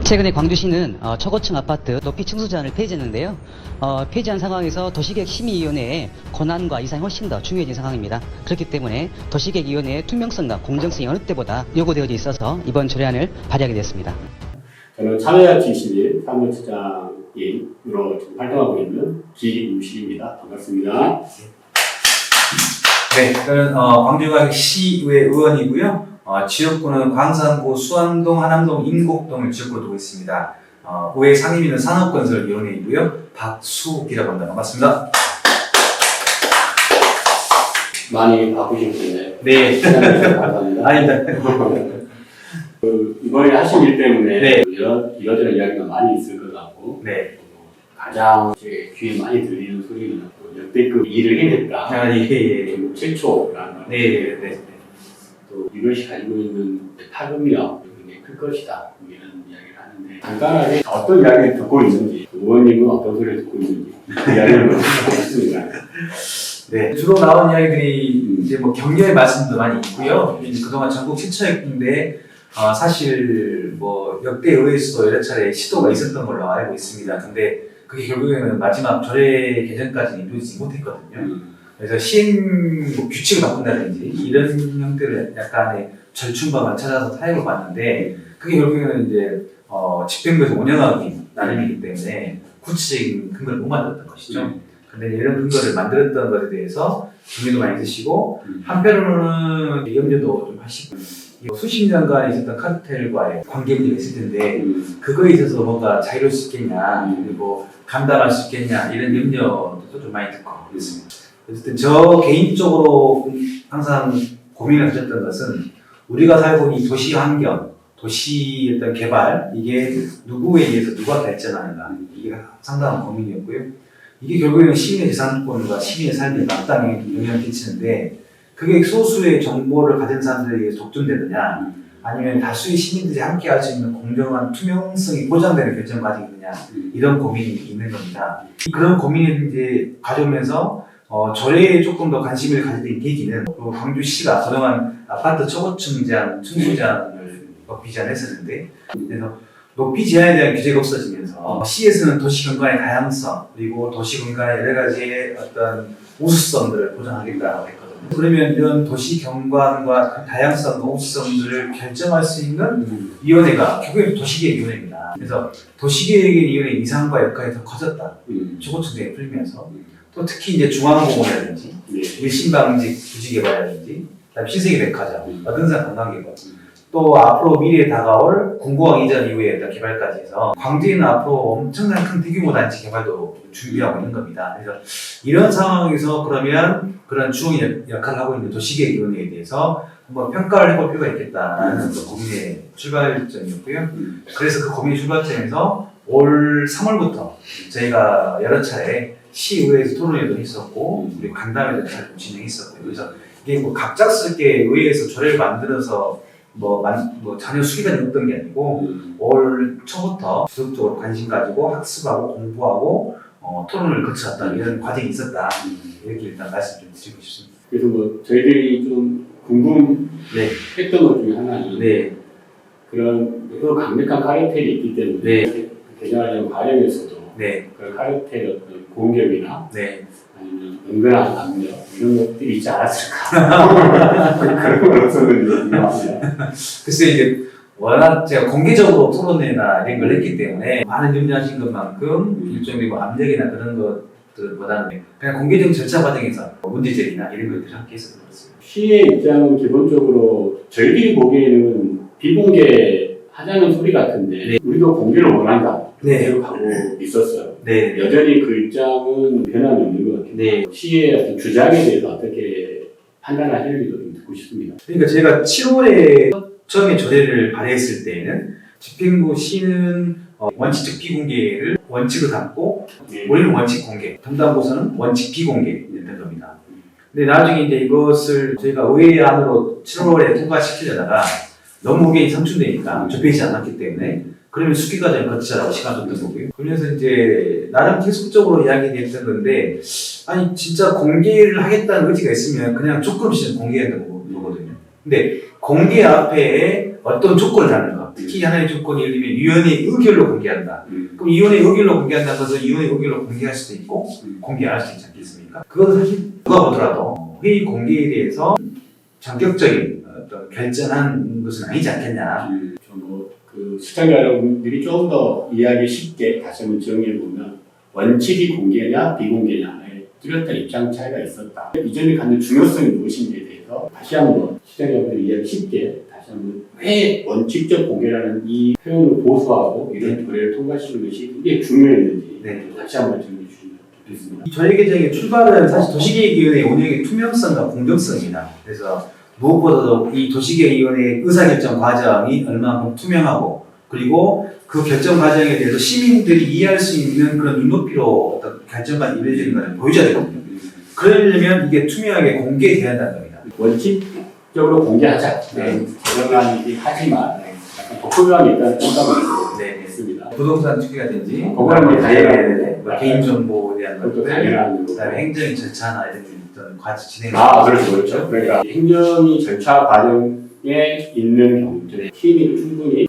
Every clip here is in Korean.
최근에 광주시는 초고층 아파트 높이 층수 제한을 폐지했는데요. 폐지한 상황에서 도시계획심의위원회의 권한과 이상이 훨씬 더 중요해진 상황입니다. 그렇기 때문에 도시계획위원회의 투명성과 공정성이 어느 때보다 요구되어져 있어서 이번 조례안을 발의하게 됐습니다. 저는 참여자치21 사무처장으로 지금 활동하고 있는 기임실입니다. 반갑습니다. 네, 저는 광주광역시의회 의원이고요. 지역구는 광산구, 수안동, 하남동, 인곡동을 지역구로 두고 있습니다. 의회 상임위는 산업건설위원회이고요. 박수기라고 합니다. 반갑습니다. 많이 바쁘신 분인데 네. 감사합니다. 아닙니다. 이번에 하신 일 때문에 네. 이러저런 이야기가 많이 있을 것 같고 네. 가장 제 귀에 많이 들리는 소리는 역대급 일을 해냈다. 예. 전국 최초라는 거. 네. 또 이것이 가지고 있는 파급력 굉장히 클 것이다. 이런 이야기를 하는데 간단하게 어떤 이야기를 듣고 있는지 의원님은 어떤 소리를 듣고 있는지 이야기를 듣고 싶습니다. 네. 주로 나온 이야기들이 이제 뭐 격려의 말씀도 많이 있고요. 이제 그동안 전국 최초였는데 사실 뭐 역대 의회에서도 여러 차례 시도가 있었던 걸로 알고 있습니다. 근데 그게 결국에는 마지막 조례 개정까지는 이루어지지 못했거든요. 그래서 시행 규칙을 바꾼다든지 이런 형태를 약간의 절충방을 찾아서 타협을 봤는데 그게 결국에는 이제 집행부에서 운영하기 나름이기 때문에 구체적인 근거를 못 만들었던 것이죠. 근데 이런 근거를 만들었던 것에 대해서 고민도 많이 드시고 한편으로는 염려도 좀 하시고 수십 년간 있었던 카르텔과의 관계 문제가 있을 텐데 그거에 있어서 뭔가 자유로울 수 있겠냐 그리고 감당할 수 있겠냐 이런 염려도 좀 많이 듣고 그랬습니다. 어쨌든 저 개인적으로 항상 고민을 하셨던 것은 우리가 살고 있는 도시 환경, 도시 어떤 개발 이게 누구에 의해서 누가 결정하는가 이게 상당한 고민이었고요. 이게 결국에는 시민의 재산권과 시민의 삶에 마땅히 영향을 끼치는데 그게 소수의 정보를 가진 사람들에 의해서 독점되느냐 아니면 다수의 시민들이 함께 할 수 있는 공정한 투명성이 보장되는 결정을 가지고 있느냐 이런 고민이 있는 겁니다. 그런 고민을 이제 가져오면서 조례에 조금 더 관심을 가지게 된 계기는 광주시가 그동안 아파트 초고층 제한, 층수 제한을 높이 제한했었는데 그래서 높이 제한에 대한 규제가 없어지면서 시에서는 도시 경관의 다양성 그리고 도시 경관의 여러 가지의 어떤 우수성들을 보장하겠다고 했거든요. 그러면 이런 도시 경관과 다양성과 우수성들을 결정할 수 있는 위원회가 결국엔 도시계획위원회입니다. 그래서 도시계획위원회 이상과 역할이 더 커졌다. 초고층 제한이 풀리면서 또 특히 이제 중앙공원이라든지 일신방직 부지개발이라든지 그다음에 신세계백화점, 어든산 관광개발 또 앞으로 미래에 다가올 궁공항 이전 이후에 개발까지 해서 광주에는 앞으로 엄청난 큰 대규모 단지 개발도 준비하고 있는 겁니다. 그래서 이런 상황에서 그러면 그런 중앙 역할을 하고 있는 도시계획위원회에 대해서 한번 평가를 해볼 필요가 있겠다라는 고민의 출발점이었고요. 그래서 그 고민의 출발점에서 올 3월부터 저희가 여러 차례 시의회에서 토론회도 했었고 그리고 간담회도 잘 진행했었고요. 그래서 이게 뭐 갑작스럽게 의회에서 조례를 만들어서 전혀 수기가 없던 게 아니고 올 초부터 지속적으로 관심 가지고 학습하고 공부하고 토론을 거쳐왔다 이런 과정이 있었다 이렇게 일단 말씀 좀 드리고 싶습니다. 그래서 뭐 저희들이 좀 궁금했던 것 중에 하나는 그런 강력한 카르텔이 있기 때문에 개정하려는 과정에서도 그 카르텔의 어떤 공격이나 아니면 은근한 압력 이런 것들이 있지 않았을까 그런 건 없었는지 궁금합니다. 글쎄 이제 워낙 제가 공개적으로 토론회나 이런 걸 했기 때문에 많은 염려하신 것만큼 일종의 압력이나 그런 것들보다는 그냥 공개적인 절차 과정에서 문제제기나 이런 것들을 함께 했었던 것 같습니다. 시의 입장은 기본적으로 저희들이 보기에는 비공개하자는 소리 같은데 우리도 공개를 원한다. 계속 하고 있었어요. 여전히 그 입장은 변함이 없는 것 같아요. 시의 어떤 주장에 대해서 어떻게 판단하시는지 좀 듣고 싶습니다. 그러니까 제가 7월에 처음에 조례를 발의했을 때에는 집행부 시는 원칙적 비공개를 원칙으로 담고 우리는 원칙 공개, 담당부서는 원칙 비공개였던 겁니다. 근데 나중에 이제 이것을 저희가 의회 안으로 7월에 통과시키려다가 너무 의견이 상충되니까 좁혀지지 않았기 때문에 그러면 수기 과정을 거치자라고 시간 줬던 거고요. 그러면서 이제 나름 계속적으로 이야기했던 건데 아니 진짜 공개를 하겠다는 의지가 있으면 그냥 조금씩 공개한다고 보거든요. 근데 공개 앞에 어떤 조건을 하는 것. 특히 하나의 조건이 예를 들면 위원회 의결로 공개한다. 그럼 위원회 의결로 공개한다는 것은 위원회 의결로 공개할 수도 있고 공개 안 할 수 있지 않겠습니까? 그건 사실 누가 보더라도 회의 공개에 대해서 전격적인 어떤 결정한 것은 아니지 않겠냐. 그 시청자 여러분들이 조금 더 이해하기 쉽게 다시 한번 정리해 보면 원칙이 공개냐 비공개냐에 뚜렷한 입장 차이가 있었다. 이전에 갖는 중요성이 무엇인지에 대해서 다시 한번 시청자 여러분들이 이해하기 쉽게 다시 한번 왜 원칙적 공개라는 이 표현을 보수하고 이런 조례를 통과시키는 것이 굉장히 중요했는지 다시 한번 정리해 주시면 좋겠습니다. 이 전략개정의 출발은 사실 도시계획위원회 운영의 투명성과 공정성입니다. 그래서 무엇보다도 이 도시계획위원회의 의사결정 과정이 얼마만큼 투명하고 그리고 그 결정 과정에 대해서 시민들이 이해할 수 있는 그런 눈높이로 어떤 결정까지 이루어지는 것을 보여줘야 되거든요. 그러려면 이게 투명하게 공개돼야 한다는 겁니다. 원칙적으로 공개하자. 개정안이긴 하지만 약간 독소조항이 있다는 생각을 했습니다. 부동산 투기라든지 그거는 뭐 당연한 개인정보에 대한 그것도 것들, 당연한 거고. 그다음에 행정의 절차나 이런 어떤 과제 진행. 그렇죠. 그러니까 행정이 절차 과정에 있는 경우들에 시민이 충분히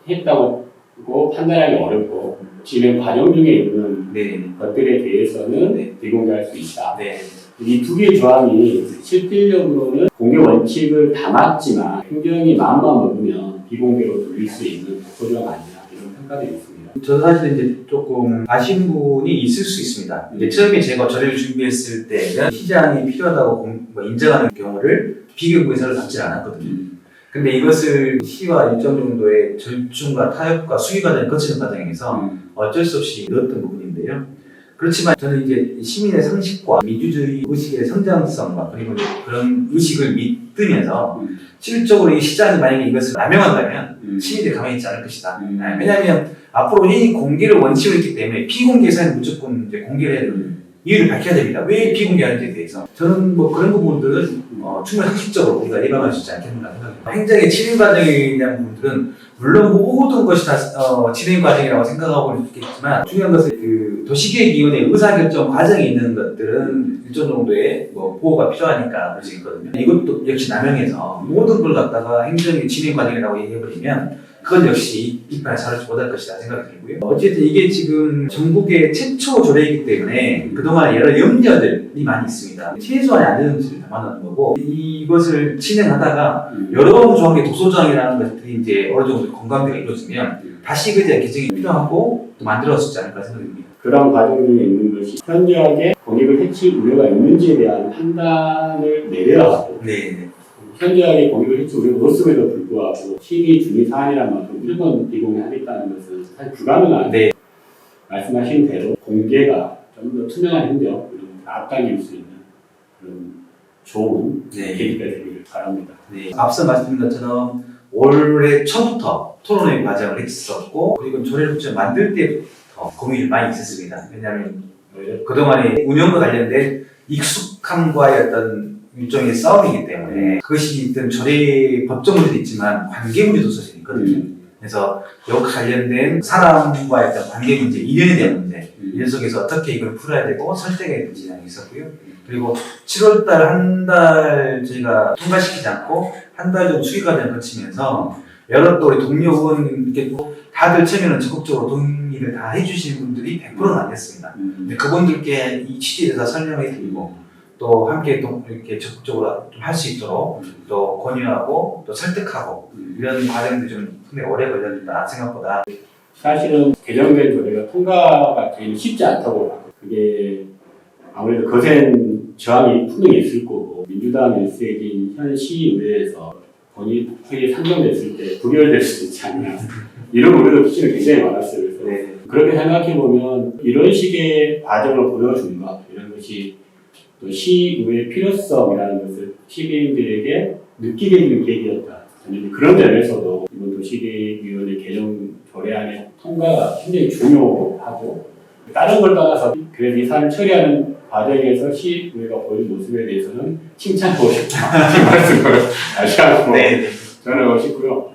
했다고 판단하기 어렵고 진행 과정 중에 있는 것들에 대해서는 비공개할 수 있다. 이 두 개의 조항이 실질적으로는 공개 원칙을 담았지만 행정이 마음만 먹으면 비공개로 돌릴 수 있는 조항 아니냐 이런 평가도 있습니다. 저는 사실 이제 조금 아쉬운 부분이 있을 수 있습니다. 이제 처음에 제가 조례를 준비했을 때는 시장이 필요하다고 인정하는 경우를 비경구에서를 담지 않았거든요. 근데 이것을 시와 일정 정도의 절충과 타협과 수기 과정을 거치는 과정에서 어쩔 수 없이 넣었던 부분인데요. 그렇지만 저는 이제 시민의 상식과 민주주의 의식의 성장성과 그리고 그런 의식을 믿으면서 실질적으로 이 시장이 만약에 이것을 남용한다면 시민들이 가만히 있지 않을 것이다. 왜냐하면 앞으로 이 공개를 원칙으로 했기 때문에 비공개 사항은 무조건 이제 공개를 해야 되는 이유를 밝혀야 됩니다. 왜 비공개하는지에 대해서 저는 뭐 그런 부분들은 충분히 상식적으로 우리가 예방할 수 있지 않겠는가 생각합니다. 행정의 진행 과정에 대한 부분들은 물론 모든 것이 다 진행 과정이라고 생각하고 있겠지만 중요한 것은 그 도시계획위원회 의사결정 과정에 있는 것들은 일정 정도의 보호가 필요하니까 그럴 수 있거든요. 이것도 역시 남용해서 모든 걸 갖다가 행정의 진행 과정이라고 얘기해버리면 그건 역시 이빨 자르지 못할 것이다 생각이 들고요. 어쨌든 이게 지금 전국의 최초 조례이기 때문에 그동안 여러 염려들이 많이 있습니다. 최소한의 안전지를 담아놓는 거고 이것을 진행하다가 여러 조항의 독소조항이라는 것들이 이제 어느 정도 건강대가 이루어지면 다시 그에 대한 개정이 필요하고 또 만들어지지 않을까 생각됩니다. 그런 과정 중에 있는 것이 현저하게 공익을 해칠 우려가 있는지에 대한 판단을 내려야 하고 현저하게 공익을 해칠 우려가 없음에도 불구하고 시기 중의 사안이란 만큼 무조건 비공개하겠다는 것은 사실 불가능한 말씀하신 대로 공개가 좀 더 투명한 행정 앞당길 수 있는 그런 좋은 계기가 되기를 바랍니다. 앞서 말씀드린 것처럼 올해 초부터 토론회 과정을 했었고 그리고 조례를 만들 때부터 고민이 많이 있었습니다. 왜냐하면 그동안의 운영과 관련된 익숙함과의 어떤 일종의 싸움이기 때문에 그것이 있든 조례 법적 문제도 있지만 관계 문제도 사실 있거든요. 그래서 이 관련된 사람과의 어떤 관계 문제, 인연에 대한 문제 이런 속에서 어떻게 이걸 풀어야 되고 설득해야 될지 있었고요. 그리고 7월달 한 달 저희가 통과시키지 않고 한 달 정도 수기 과정을 거치면서 여러 또 우리 동료 의원님께 다들 처음에는 적극적으로 동의를 다 해주시는 분들이 100%는 아니었습니다. 근데 그분들께 이 취지에 대해서 설명해 드리고 또 함께 또 이렇게 적극적으로 좀 할 수 있도록 또 권유하고 또 설득하고 이런 과정들이 좀 상당히 오래 걸렸다 생각보다. 사실은 개정된 조례가 통과가 되기 쉽지 않다고 봐요. 그게 아무래도 거센 저항이 분명히 있을 거고 민주당 일색인 현 시의회에서 본회의에 상정됐을 때 부결될 수도 있지 않나 이런 우려도 기존에 굉장히 많았어요. 그래서 그렇게 생각해보면 이런 식의 과정을 보여주는 것 이런 것이 또 시의회의 필요성이라는 것을 시민들에게 느끼게 되는 계기였다. 그런 점에서도 이번 도시계획위원회 개정 조례안의 통과가 굉장히 중요하고 다른 걸 떠나서 그래도 이 사안을 처리하는 과정에서 시의회가 보여준 모습에 대해서는 칭찬하고 싶다. 이 말씀을 다시 한번 전하고 싶고요.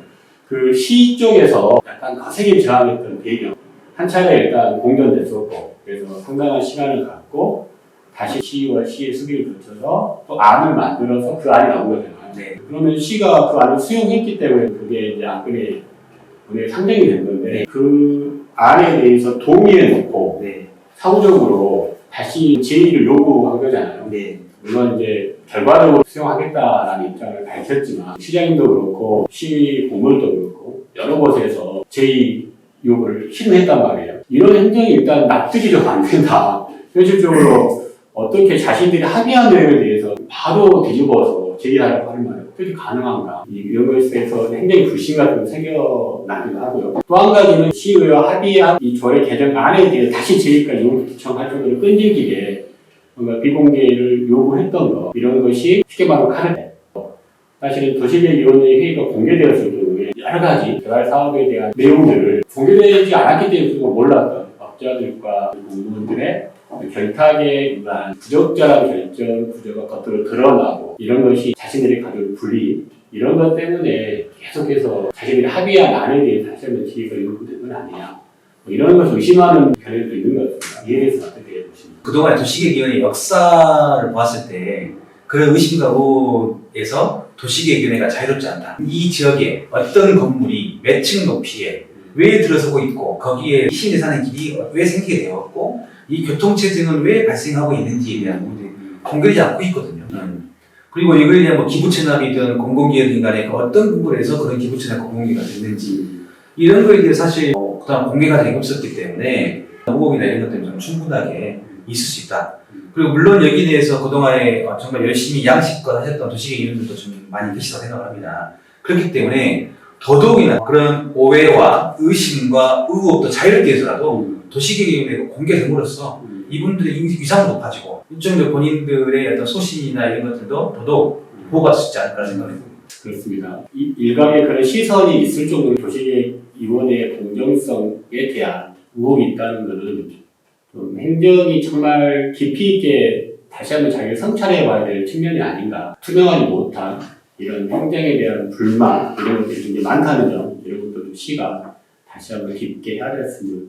그 시 쪽에서 약간 거세게 저항했던 배경 한 차례 일단 공전됐었고 그래서 상당한 시간을 갖고 다시 시와 시의 수기를 거쳐서 또 안을 만들어서 그 안이 나온 거잖아요. 네. 그러면 시가 그 안을 수용했기 때문에 그게 이제 안건에 상정이 된 건데 그 안에 대해서 동의해놓고 사후적으로 다시 제의를 요구한 거잖아요. 물론 이제 결과적으로 수용하겠다라는 입장을 밝혔지만 시장님도 그렇고 시 공무원도 그렇고 여러 곳에서 제의 요구를 실행했단 말이에요. 이런 행정이 일단 납득이 좀 안 된다. 현실적으로 어떻게 자신들이 합의한 내용에 대해서 바로 뒤집어서 제의하려고 하는 말이 어떻게 가능한가. 이런 것에 대해서 행정의 불신 같은 거 생겨나기도 하고요. 또 한 가지는 시의회와 합의한 이 조례 개정 안에 대해 다시 제의까지 요청할 정도로 끈질기게 뭔가 비공개를 요구했던 거 이런 것이 쉽게 말하면 카르텔. 사실은 도시계획위원회 회의가 공개되었을 경우에 여러 가지 개발 사업에 대한 내용들을 공개되지 않았기 때문에 우리가 몰랐던 업자들과 공무원들의 결탁에 의한 부적절한 결정 구조가 겉으로 드러나고 이런 것이 자신들이 가진 불이익 이런 것 때문에 계속해서 자신들이 합의한 안에 대해 다시 한번 지휘가 요구된 건 아니냐 이런 것을 의심하는 견해도 있는 것 같습니다. 이에 대해서 어떻게 보십니까? 그동안 도시계획위원회 역사를 보았을 때 그런 의심과 의혹에서 도시계획위원회가 자유롭지 않다. 이 지역에 어떤 건물이 몇 층 높이에 왜 들어서고 있고 거기에 시민이 사는 길이 왜 생기게 되었고 이 교통체증은 왜 발생하고 있는지에 대한 부분들이 공개되지 않고 있거든요. 그리고 이거에 대한 뭐 기부채납이든 공공기관 간에 어떤 부분에서 그런 기부채납 공공기가 됐는지 이런 거에 대해 사실 그동안 공개가 되기 없었기 때문에 의혹이나 이런 것 때문에 좀 충분하게 있을 수 있다. 그리고 물론 여기에 대해서 그동안에 정말 열심히 양식껏 하셨던 도시계획위원들도 좀 많이 계시다고 생각을 합니다. 그렇기 때문에 더더욱이나 그런 오해와 의심과 의혹도 자유롭게 해서라도 도시계획위원회가 공개됨으로써 이분들의 위상도 높아지고 일정도 본인들의 어떤 소신이나 이런 것들도 더더욱 보호할 수 있지 않을까 생각합니다. 그렇습니다. 일각의 그런 시선이 있을 정도로 도시계획위원회의 공정성에 대한 의혹이 있다는 것은 좀 행정이 정말 깊이 있게 다시 한번 자기를 성찰해 봐야 될 측면이 아닌가. 투명하지 못한 이런 행정에 대한 불만 이런 것들이 굉장히 많다는 점 이런 것도 좀 시가 다시 한번 깊게 헤아렸으면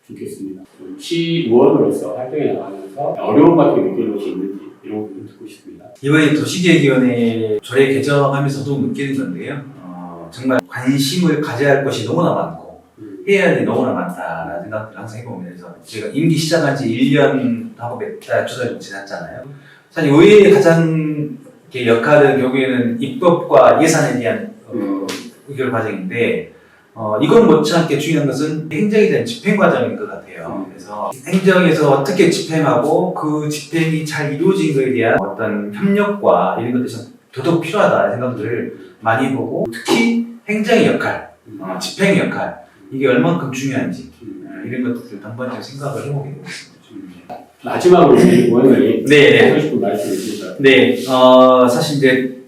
좋겠습니다. 시의원으로서 활동에 나가면서 어려움 같은 게 느끼는 것이 있는지 이런 부분 듣고 싶습니다. 이번에 도시계획위원회 조례 개정하면서 더욱 느끼는 건데요. 정말 관심을 가져야 할 것이 너무나 많고 해야 할 일이 너무나 많다라는 생각을 항상 해보면서 제가 임기 시작한 지 1년하고 몇 달 조사 지났잖아요. 사실 의회의 가장 역할은 결국에는 입법과 예산에 대한 의결 과정인데 이건 못지않게 중요한 것은 행정에 대한 집행 과정인 것 같아요. 그래서 행정에서 어떻게 집행하고 그 집행이 잘 이루어진 것에 대한 어떤 협력과 이런 것들이 더더욱 필요하다는 생각들을 많이 보고 특히 행정의 역할, 집행의 역할 이게 얼만큼 중요한지 이런 것들을 한번 생각을 해보게 되었습니다. 마지막으로 의원님 하고 싶은 말씀 있으실까요? 네, 사실 이제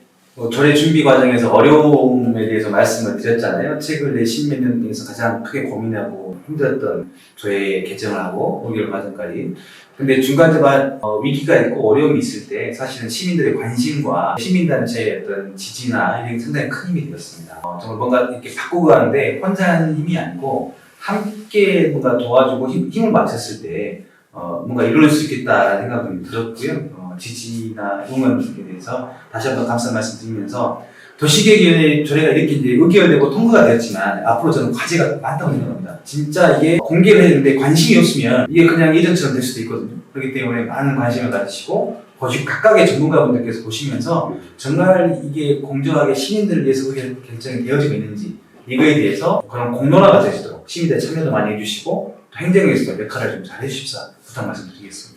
조례 준비 과정에서 어려움에 대해서 말씀을 드렸잖아요. 책을 내 십몇 년 중에서 가장 크게 고민하고 힘들었던 조례 개정을 하고 의결 과정까지. 근데 중간중간 위기가 있고 어려움이 있을 때 사실은 시민들의 관심과 시민단체의 어떤 지지나 이런 게 상당히 큰 힘이 되었습니다. 정말 뭔가 이렇게 바꾸고 가는데 혼자 하는 힘이 아니고 함께 뭔가 도와주고 힘을 맞췄을 때 뭔가 이룰 수 있겠다라는 생각이 들었고요. 지지나 응원에 대해서 다시 한번 감사 말씀드리면서 도시계획위원회 조례가 이렇게 이제 의결되고 통과가 되었지만 앞으로 저는 과제가 많다고 생각합니다. 진짜 이게 공개를 했는데 관심이 없으면 이게 그냥 예전처럼 될 수도 있거든요. 그렇기 때문에 많은 관심을 가지시고 각각의 전문가분들께서 보시면서 정말 이게 공정하게 시민들을 위해서 의결 결정이 되어지고 있는지 이거에 대해서 그런 공론화가 되시도록 시민들의 참여도 많이 해주시고 또 행정에서도 역할을 좀 잘 해주십사 부탁 말씀드리겠습니다.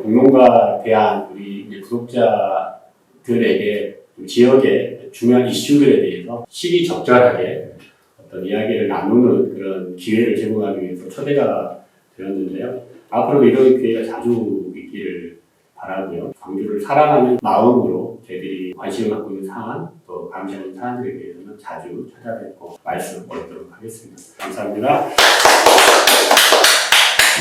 공론과 대한 우리 구독자들에게 지역의 중요한 이슈들에 대해서 시기적절하게 어떤 이야기를 나누는 그런 기회를 제공하기 위해서 초대가 되었는데요. 앞으로도 이런 기회가 자주 있기를 바라고요. 광주를 사랑하는 마음으로 저희들이 관심을 갖고 있는 사안, 또 감시하는 사안들에 대해서는 자주 찾아뵙고 말씀 얻도록 하겠습니다. 감사합니다.